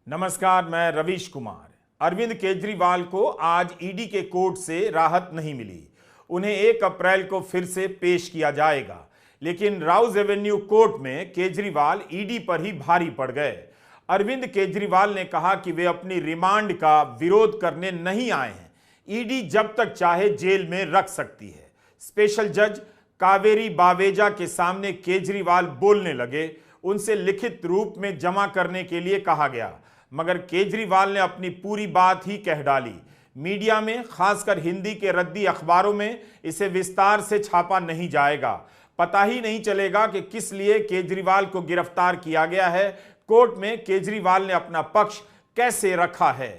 नमस्कार, मैं रवीश कुमार। अरविंद केजरीवाल को आज ईडी के कोर्ट से राहत नहीं मिली। उन्हें 1 अप्रैल को फिर से पेश किया जाएगा, लेकिन राउज एवेन्यू कोर्ट में केजरीवाल ईडी पर ही भारी पड़ गए। अरविंद केजरीवाल ने कहा कि वे अपनी रिमांड का विरोध करने नहीं आए हैं। ईडी जब तक चाहे जेल में रख सकती है। स्पेशल जज कावेरी बावेजा के सामने केजरीवाल बोलने लगे। उनसे लिखित रूप में जमा करने के लिए कहा गया, मगर केजरीवाल ने अपनी पूरी बात ही कह डाली। मीडिया में, खासकर हिंदी के रद्दी अखबारों में इसे विस्तार से छापा नहीं जाएगा। पता ही नहीं चलेगा कि किस लिए केजरीवाल को गिरफ्तार किया गया है। कोर्ट में केजरीवाल ने अपना पक्ष कैसे रखा है,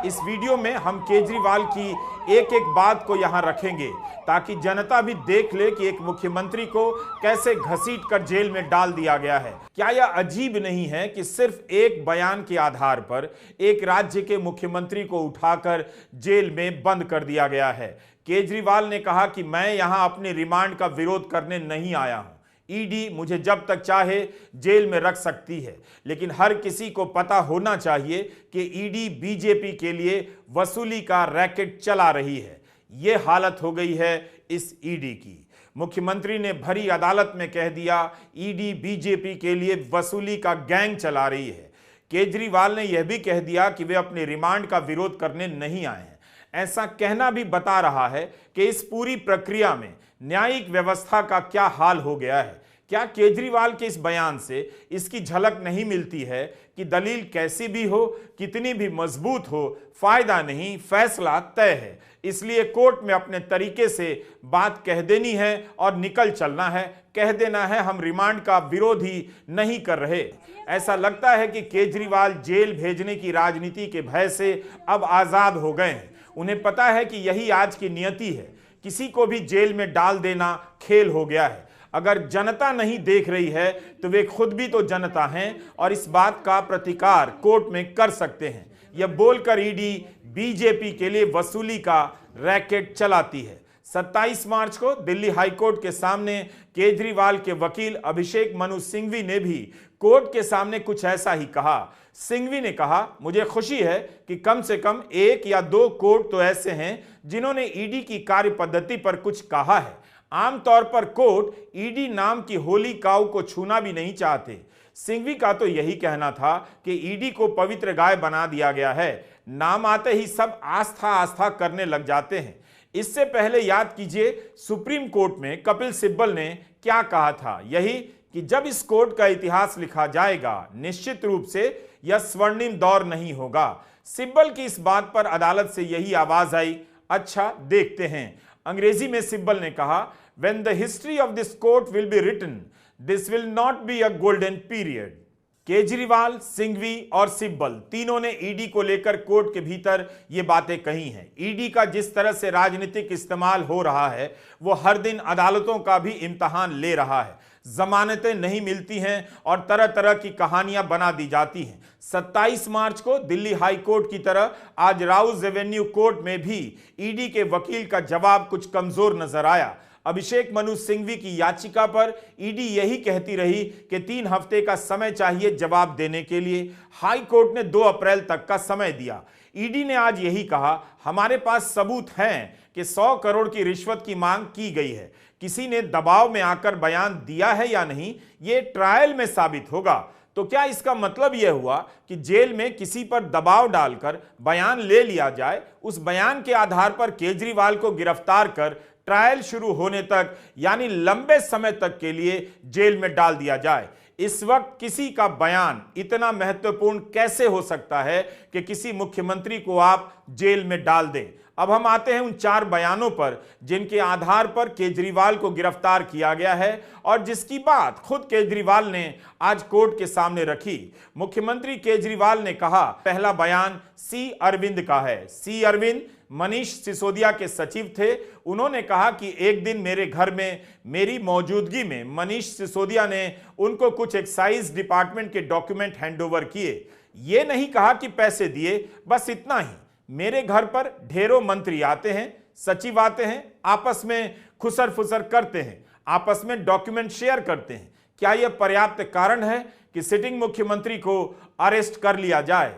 इस वीडियो में हम केजरीवाल की एक एक बात को यहां रखेंगे, ताकि जनता भी देख ले कि एक मुख्यमंत्री को कैसे घसीटकर जेल में डाल दिया गया है। क्या यह अजीब नहीं है कि सिर्फ एक बयान के आधार पर एक राज्य के मुख्यमंत्री को उठाकर जेल में बंद कर दिया गया है। केजरीवाल ने कहा कि मैं यहां अपनी रिमांड का विरोध करने नहीं आया हूं। ईडी मुझे जब तक चाहे जेल में रख सकती है, लेकिन हर किसी को पता होना चाहिए कि ईडी बीजेपी के लिए वसूली का रैकेट चला रही है। यह हालत हो गई है इस ईडी की। मुख्यमंत्री ने भरी अदालत में कह दिया, ईडी बीजेपी के लिए वसूली का गैंग चला रही है। केजरीवाल ने यह भी कह दिया कि वे अपने रिमांड का विरोध करने नहीं आए हैं। ऐसा कहना भी बता रहा है कि इस पूरी प्रक्रिया में न्यायिक व्यवस्था का क्या हाल हो गया है। क्या केजरीवाल के इस बयान से इसकी झलक नहीं मिलती है कि दलील कैसी भी हो, कितनी भी मजबूत हो, फायदा नहीं, फैसला तय है। इसलिए कोर्ट में अपने तरीके से बात कह देनी है और निकल चलना है। कह देना है हम रिमांड का विरोध ही नहीं कर रहे। ऐसा लगता है कि केजरीवाल जेल भेजने की राजनीति के भय से अब आजाद हो गए हैं। उन्हें पता है कि यही आज की नियति है। किसी को भी जेल में डाल देना खेल हो गया है। अगर जनता नहीं देख रही है तो वे खुद भी तो जनता हैं और इस बात का प्रतिकार कोर्ट में कर सकते हैं। यह बोलकर ईडी बीजेपी के लिए वसूली का रैकेट चलाती है। 27 मार्च को दिल्ली हाईकोर्ट के सामने केजरीवाल के वकील अभिषेक मनु सिंघवी ने भी कोर्ट के सामने कुछ ऐसा ही कहा। सिंघवी ने कहा, मुझे खुशी है कि कम से कम 1 या 2 कोर्ट तो ऐसे हैं जिन्होंने ईडी की कार्य पद्धति पर कुछ कहा है। आमतौर पर कोर्ट ईडी नाम की होली काऊ को छूना भी नहीं चाहते। सिंघवी का तो यही कहना था कि ईडी को पवित्र गाय बना दिया गया है। नाम आते ही सब आस्था आस्था करने लग जाते हैं। इससे पहले याद कीजिए, सुप्रीम कोर्ट में कपिल सिब्बल ने क्या कहा था, यही कि जब इस कोर्ट का इतिहास लिखा जाएगा निश्चित रूप से यह स्वर्णिम दौर नहीं होगा। सिब्बल की इस बात पर अदालत से यही आवाज आई। अच्छा, देखते हैं। अंग्रेजी में सिब्बल ने कहा, When the history of this court will be written, this will not be a golden period. Kejriwal, Singhvi और सिब्बल तीनों ने ईडी को लेकर कोर्ट के भीतर ये बातें कही हैं। ईडी का जिस तरह से राजनीतिक इस्तेमाल हो रहा है, वो हर दिन अदालतों का भी इम्तहान ले रहा है। जमानतें नहीं मिलती हैं और तरह तरह की कहानियां बना दी जाती हैं। 27 मार्च को दिल्ली हाई कोर्ट की तरह आज राउज एवेन्यू कोर्ट में भी ईडी के वकील का जवाब कुछ कमजोर नजर आया। अभिषेक मनु सिंघवी की याचिका पर ईडी यही कहती रही कि 3 हफ्ते का समय चाहिए जवाब देने के लिए। हाई कोर्ट ने 2 अप्रैल तक का समय दिया। ईडी ने आज यही कहा, हमारे पास सबूत हैं कि 100 करोड़ की रिश्वत की मांग की गई है। किसी ने दबाव में आकर बयान दिया है या नहीं, ये ट्रायल में साबित होगा। तो क्या इसका मतलब यह हुआ कि जेल में किसी पर दबाव डालकर बयान ले लिया जाए, उस बयान के आधार पर केजरीवाल को गिरफ्तार कर ट्रायल शुरू होने तक, यानी लंबे समय तक के लिए जेल में डाल दिया जाए? इस वक्त किसी का बयान इतना महत्वपूर्ण कैसे हो सकता है कि किसी मुख्यमंत्री को आप जेल में डाल दें? अब हम आते हैं उन 4 बयानों पर जिनके आधार पर केजरीवाल को गिरफ्तार किया गया है और जिसकी बात खुद केजरीवाल ने आज कोर्ट के सामने रखी। मुख्यमंत्री केजरीवाल ने कहा, पहला बयान सी अरविंद का है। सी अरविंद मनीष सिसोदिया के सचिव थे। उन्होंने कहा कि एक दिन मेरे घर में मेरी मौजूदगी में मनीष सिसोदिया ने उनको कुछ एक्साइज डिपार्टमेंट के डॉक्यूमेंट हैंडओवर किए। ये नहीं कहा कि पैसे दिए, बस इतना ही। मेरे घर पर ढेरों मंत्री आते हैं, सचिव आते हैं, आपस में खुसर फुसर करते हैं, आपस में डॉक्यूमेंट शेयर करते हैं। क्या यह पर्याप्त कारण है कि सिटिंग मुख्यमंत्री को अरेस्ट कर लिया जाए?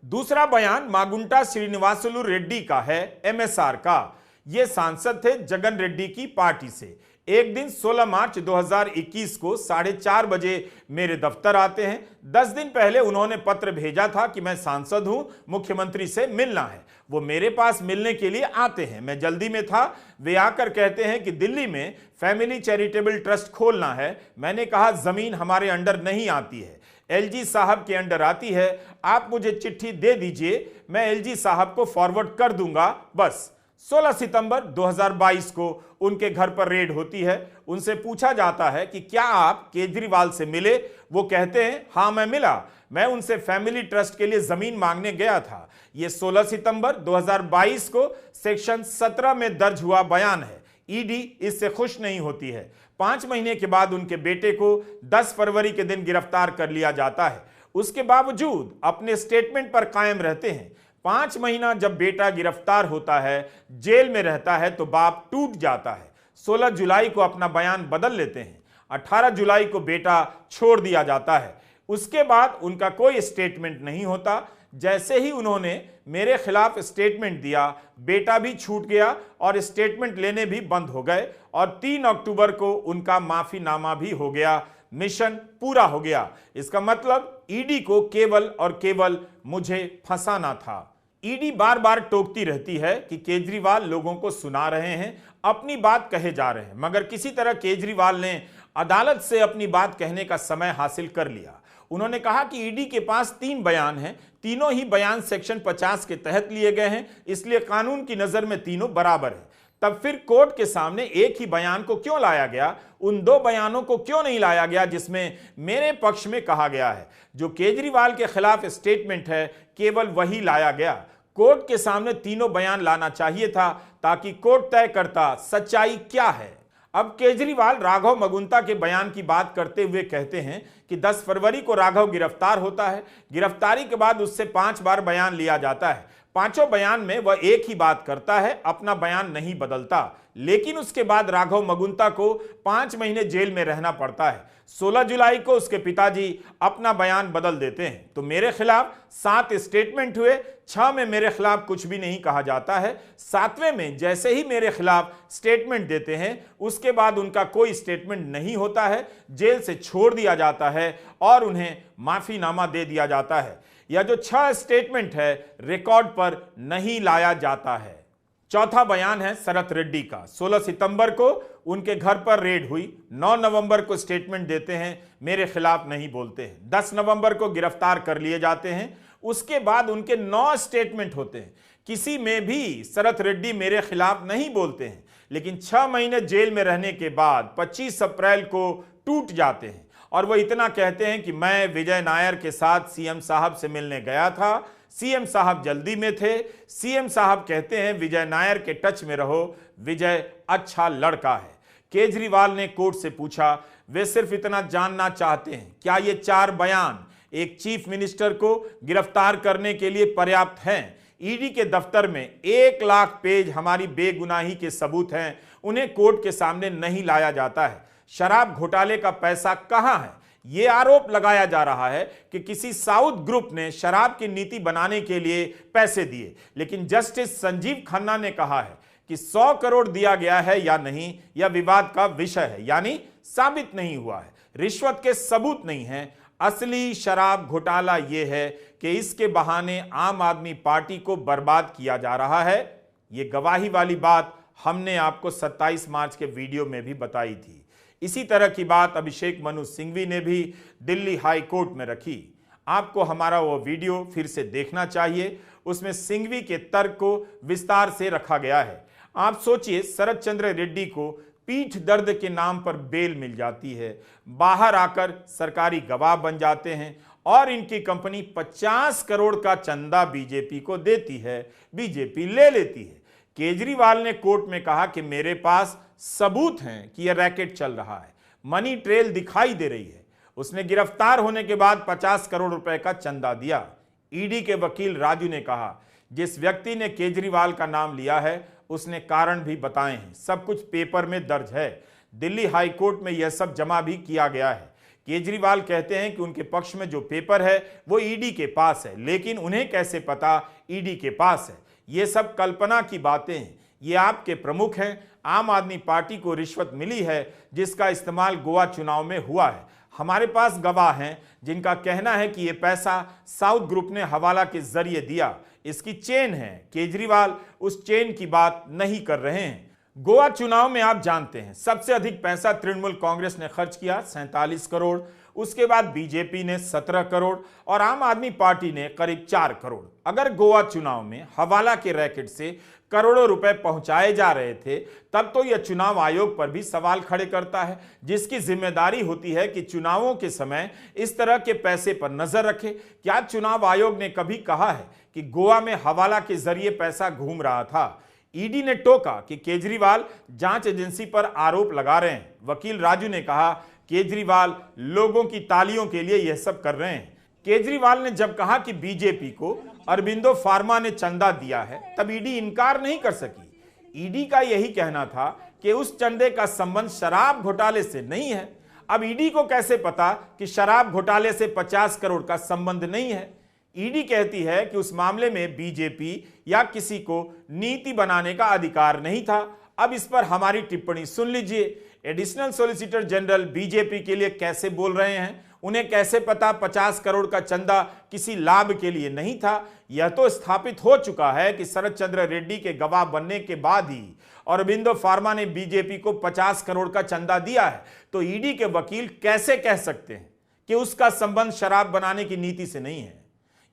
दूसरा बयान मागुंटा श्रीनिवासुलु रेड्डी का है, एमएसआर का। यह सांसद थे जगन रेड्डी की पार्टी से। एक दिन 16 मार्च 2021 को 4:30 बजे मेरे दफ्तर आते हैं। 10 दिन पहले उन्होंने पत्र भेजा था कि मैं सांसद हूं, मुख्यमंत्री से मिलना है। वो मेरे पास मिलने के लिए आते हैं। मैं जल्दी में था। वे आकर कहते हैं कि दिल्ली में फैमिली चैरिटेबल ट्रस्ट खोलना है। मैंने कहा जमीन हमारे अंडर नहीं आती है, एलजी साहब के अंडर आती है। आप मुझे चिट्ठी दे दीजिए, मैं एलजी साहब को फॉरवर्ड कर दूंगा बस। 16 सितंबर 2022 को उनके घर पर रेड होती है। उनसे पूछा जाता है कि क्या आप केजरीवाल से मिले? वो कहते हैं हां मैं मिला, मैं उनसे फैमिली ट्रस्ट के लिए जमीन मांगने गया था। यह 16 सितंबर 2022 को सेक्शन 17 में दर्ज हुआ बयान है। ईडी इससे खुश नहीं होती है। 5 महीने के बाद उनके बेटे को 10 फरवरी के दिन गिरफ्तार कर लिया जाता है। उसके बावजूद अपने स्टेटमेंट पर कायम रहते हैं। 5 महीना जब बेटा गिरफ्तार होता है, जेल में रहता है, तो बाप टूट जाता है। 16 जुलाई को अपना बयान बदल लेते हैं। 18 जुलाई को बेटा छोड़ दिया जाता है। उसके बाद उनका कोई स्टेटमेंट नहीं होता। जैसे ही उन्होंने मेरे खिलाफ स्टेटमेंट दिया, बेटा भी छूट गया और स्टेटमेंट लेने भी बंद हो गए। और 3 अक्टूबर को उनका माफीनामा भी हो गया। मिशन पूरा हो गया। इसका मतलब ईडी को केवल और केवल मुझे फंसाना था। ईडी बार बार टोकती रहती है कि केजरीवाल लोगों को सुना रहे हैं, अपनी बात कहे जा रहे हैं, मगर किसी तरह केजरीवाल ने अदालत से अपनी बात कहने का समय हासिल कर लिया। उन्होंने कहा कि ईडी के पास 3 बयान हैं, तीनों ही बयान सेक्शन 50 के तहत लिए गए हैं, इसलिए कानून की नजर में तीनों बराबर हैं। तब फिर कोर्ट के सामने एक ही बयान को क्यों लाया गया? उन 2 बयानों को क्यों नहीं लाया गया जिसमें मेरे पक्ष में कहा गया है? जो केजरीवाल के खिलाफ स्टेटमेंट है, केवल वही लाया गया। कोर्ट के सामने तीनों बयान लाना चाहिए था ताकि कोर्ट तय करता सच्चाई क्या है। अब केजरीवाल राघव मगुंता के बयान की बात करते हुए कहते हैं कि 10 फरवरी को राघव गिरफ्तार होता है। गिरफ्तारी के बाद उससे 5 बार बयान लिया जाता है। 5 बयान में वह एक ही बात करता है, अपना बयान नहीं बदलता। लेकिन उसके बाद राघव मगुंता को 5 महीने जेल में रहना पड़ता है। 16 जुलाई को उसके पिताजी अपना बयान बदल देते हैं। तो मेरे खिलाफ 7 स्टेटमेंट हुए। 6 में मेरे खिलाफ कुछ भी नहीं कहा जाता है। 7वें में जैसे ही मेरे खिलाफ स्टेटमेंट देते हैं, उसके बाद उनका कोई स्टेटमेंट नहीं होता है। जेल से छोड़ दिया जाता है और उन्हें माफीनामा दे दिया जाता है। यह जो 6 स्टेटमेंट है, रिकॉर्ड पर नहीं लाया जाता है। चौथा बयान है शरत रेड्डी का। 16 सितंबर को उनके घर पर रेड हुई। 9 नवंबर को स्टेटमेंट देते हैं, मेरे खिलाफ नहीं बोलते हैं। 10 नवंबर को गिरफ्तार कर लिए जाते हैं। उसके बाद उनके 9 स्टेटमेंट होते हैं। किसी में भी शरत रेड्डी मेरे खिलाफ नहीं बोलते हैं। लेकिन 6 महीने जेल में रहने के बाद 25 अप्रैल को टूट जाते हैं और वह इतना कहते हैं कि मैं विजय नायर के साथ सीएम साहब से मिलने गया था। सीएम साहब जल्दी में थे। सीएम साहब कहते हैं विजय नायर के टच में रहो, विजय अच्छा लड़का है। केजरीवाल ने कोर्ट से पूछा, वे सिर्फ इतना जानना चाहते हैं क्या ये 4 बयान एक चीफ मिनिस्टर को गिरफ्तार करने के लिए पर्याप्त हैं? ईडी के दफ्तर में 1 लाख पेज हमारी बेगुनाही के सबूत हैं, उन्हें कोर्ट के सामने नहीं लाया जाता है। शराब घोटाले का पैसा कहां है? यह आरोप लगाया जा रहा है कि किसी साउथ ग्रुप ने शराब की नीति बनाने के लिए पैसे दिए। लेकिन जस्टिस संजीव खन्ना ने कहा है कि 100 करोड़ दिया गया है या नहीं, यह विवाद का विषय है, यानी साबित नहीं हुआ है। रिश्वत के सबूत नहीं है। असली शराब घोटाला यह है कि इसके बहाने आम आदमी पार्टी को बर्बाद किया जा रहा है। यह गवाही वाली बात हमने आपको 27 मार्च के वीडियो में भी बताई थी। इसी तरह की बात अभिषेक मनु सिंघवी ने भी दिल्ली हाई कोर्ट में रखी। आपको हमारा वो वीडियो फिर से देखना चाहिए। उसमें सिंघवी के तर्क को विस्तार से रखा गया है। आप सोचिए, शरत चंद्र रेड्डी को पीठ दर्द के नाम पर बेल मिल जाती है, बाहर आकर सरकारी गवाह बन जाते हैं और इनकी कंपनी 50 करोड़ का चंदा बीजेपी को देती है, बीजेपी ले लेती है। केजरीवाल ने कोर्ट में कहा कि मेरे पास सबूत हैं कि यह रैकेट चल रहा है, मनी ट्रेल दिखाई दे रही है। उसने गिरफ्तार होने के बाद 50 करोड़ रुपए का चंदा दिया। ईडी के वकील राजू ने कहा, जिस व्यक्ति ने केजरीवाल का नाम लिया है उसने कारण भी बताए हैं, सब कुछ पेपर में दर्ज है। दिल्ली हाई कोर्ट में यह सब जमा भी किया गया है। केजरीवाल कहते हैं कि उनके पक्ष में जो पेपर है वो ईडी के पास है, लेकिन उन्हें कैसे पता ईडी के पास है? ये सब कल्पना की बातें हैं। ये आपके प्रमुख हैं। आम आदमी पार्टी को रिश्वत मिली है जिसका इस्तेमाल गोवा चुनाव में हुआ है। हमारे पास गवाह हैं जिनका कहना है कि ये पैसा साउथ ग्रुप ने हवाला के जरिए दिया। इसकी चेन है। केजरीवाल उस चेन की बात नहीं कर रहे हैं। गोवा चुनाव में आप जानते हैं सबसे अधिक पैसा तृणमूल कांग्रेस ने खर्च किया 47 करोड़, उसके बाद बीजेपी ने 17 करोड़ और आम आदमी पार्टी ने करीब 4 करोड़। अगर गोवा चुनाव में हवाला के रैकेट से करोड़ों रुपए पहुंचाए जा रहे थे तब तो यह चुनाव आयोग पर भी सवाल खड़े करता है, जिसकी जिम्मेदारी होती है कि चुनावों के समय इस तरह के पैसे पर नजर रखे। क्या चुनाव आयोग ने कभी कहा है कि गोवा में हवाला के जरिए पैसा घूम रहा था? ईडी ने टोका कि केजरीवाल जांच एजेंसी पर आरोप लगा रहे हैं। वकील राजू ने कहा केजरीवाल लोगों की तालियों के लिए यह सब कर रहे हैं। केजरीवाल ने जब कहा कि बीजेपी को अरबिंदो फार्मा ने चंदा दिया है तब ईडी इनकार नहीं कर सकी। ईडी का यही कहना था कि उस चंदे का संबंध शराब घोटाले से नहीं है। अब ईडी को कैसे पता कि शराब घोटाले से 50 करोड़ का संबंध नहीं है? ईडी कहती है कि उस मामले में बीजेपी या किसी को नीति बनाने का अधिकार नहीं था। अब इस पर हमारी टिप्पणी सुन लीजिए। एडिशनल सॉलिसिटर जनरल बीजेपी के लिए कैसे बोल रहे हैं? उन्हें कैसे पता 50 करोड़ का चंदा किसी लाभ के लिए नहीं था? यह तो स्थापित हो चुका है कि शरद चंद्र रेड्डी के गवाह बनने के बाद ही अरबिंदो फार्मा ने बीजेपी को 50 करोड़ का चंदा दिया है। तो ईडी के वकील कैसे कह सकते हैं कि उसका संबंध शराब बनाने की नीति से नहीं है?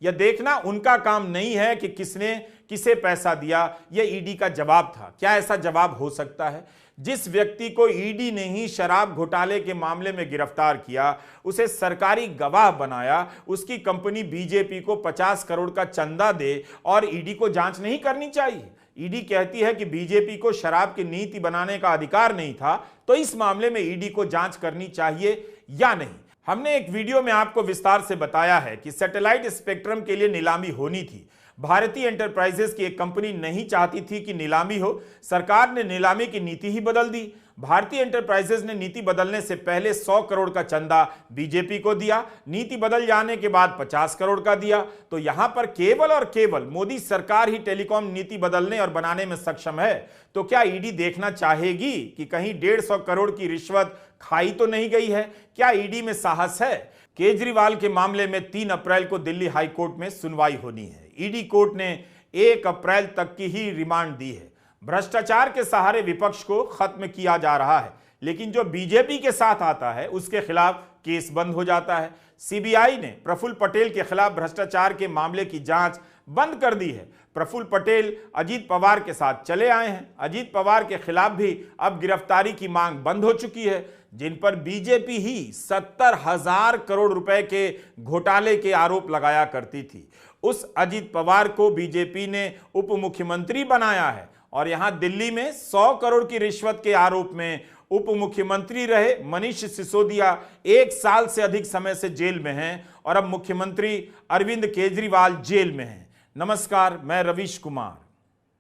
यह देखना उनका काम नहीं है कि किसने किसे पैसा दिया। यह ईडी का जवाब था। क्या ऐसा जवाब हो सकता है? जिस व्यक्ति को ईडी ने ही शराब घोटाले के मामले में गिरफ्तार किया, उसे सरकारी गवाह बनाया, उसकी कंपनी बीजेपी को 50 करोड़ का चंदा दे और ईडी को जांच नहीं करनी चाहिए? ईडी कहती है कि बीजेपी को शराब की नीति बनाने का अधिकार नहीं था, तो इस मामले में ईडी को जांच करनी चाहिए या नहीं? हमने एक वीडियो में आपको विस्तार से बताया है कि सैटेलाइट स्पेक्ट्रम के लिए नीलामी होनी थी। भारतीय एंटरप्राइजेस की एक कंपनी नहीं चाहती थी कि नीलामी हो। सरकार ने नीलामी की नीति ही बदल दी। भारतीय एंटरप्राइजेस ने नीति बदलने से पहले 100 करोड़ का चंदा बीजेपी को दिया। नीति बदल जाने के बाद 50 करोड़ का दिया। तो यहां पर केवल और केवल मोदी सरकार ही टेलीकॉम नीति बदलने और बनाने में सक्षम है। तो क्या ईडी देखना चाहेगी कि कहीं 150 करोड़ की रिश्वत खाई तो नहीं गई है? क्या ईडी में साहस है? केजरीवाल के मामले में 3 अप्रैल को दिल्ली हाई कोर्ट में सुनवाई होनी है। ईडी कोर्ट ने 1 अप्रैल तक की ही रिमांड दी है। भ्रष्टाचार के सहारे विपक्ष को खत्म किया जा रहा है, लेकिन जो बीजेपी के साथ आता है उसके खिलाफ केस बंद हो जाता है। सीबीआई ने प्रफुल्ल पटेल के खिलाफ भ्रष्टाचार के मामले की जांच बंद कर दी है। प्रफुल्ल पटेल अजीत पवार के साथ चले आए हैं। अजीत पवार के खिलाफ भी अब गिरफ्तारी की मांग बंद हो चुकी है, जिन पर बीजेपी ही 70,000 करोड़ रुपए के घोटाले के आरोप लगाया करती थी। उस अजीत पवार को बीजेपी ने उप मुख्यमंत्री बनाया है और यहां दिल्ली में 100 करोड़ की रिश्वत के आरोप में उप मुख्यमंत्री रहे मनीष सिसोदिया 1 साल से अधिक समय से जेल में हैं और अब मुख्यमंत्री अरविंद केजरीवाल जेल में हैं। नमस्कार, मैं रवीश कुमार।